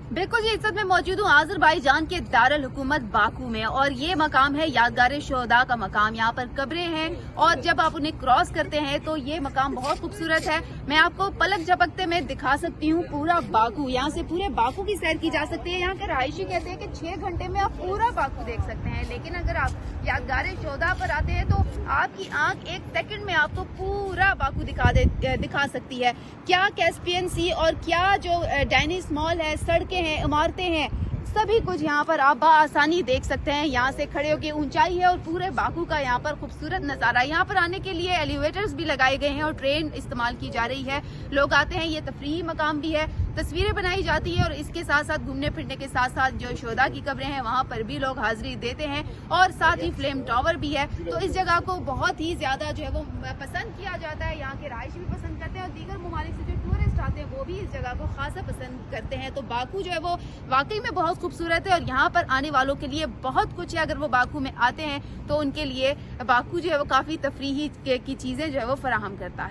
बिल्कुल जी, इस वक्त मैं मौजूद हूँ आज़रबाईजान के दारुल हुकूमत बाकू में और ये मकाम है यादगार शोहदा का मकाम। यहाँ पर कब्रें हैं और जब आप उन्हें क्रॉस करते हैं तो ये मकाम बहुत खूबसूरत है। मैं आपको पलक झपकते में दिखा सकती हूँ पूरा बाकू। यहाँ से पूरे बाकू की सैर की जा सकती है। यहाँ के रहायशी कहते हैं कि 6 घंटे में आप पूरा बाकू देख सकते हैं, लेकिन अगर आप यादगार शोहदा पर आते हैं तो आपकी आंख एक सेकंड में आपको पूरा बाकू दिखा सकती है। क्या कैस्पियन सी और क्या जो डाइनिस मॉल है, सड़कें हैं, इमारतें हैं, सभी कुछ यहाँ पर आप आसानी देख सकते हैं। यहाँ से खड़े होकर ऊंचाई है और पूरे बाकू का यहाँ पर खूबसूरत नज़ारा। यहाँ पर आने के लिए एलिवेटर्स भी लगाए गए हैं और ट्रेन इस्तेमाल की जा रही है। लोग आते हैं, ये तफरीही मकाम भी है, तस्वीरें बनाई जाती है और इसके साथ साथ घूमने फिरने के साथ साथ जो शोहदा की कब्रें हैं वहाँ पर भी लोग हाजिरी देते हैं और साथ ही फ्लेम टावर भी है। तो इस जगह को बहुत ही ज्यादा जो है वो पसंद किया जाता है। यहाँ के रहायशी भी पसंद करते हैं और दीगर ममालिक से जो टूरिस्ट आते हैं वो भी इस जगह को खासा पसंद करते हैं। तो बाकू जो है वो वाकई में बहुत खूबसूरत है और यहाँ पर आने वालों के लिए बहुत कुछ है। अगर वो बाकू में आते हैं तो उनके लिए बाकू जो है वो काफी तफरीही की चीजें जो है वो फराहम करता है।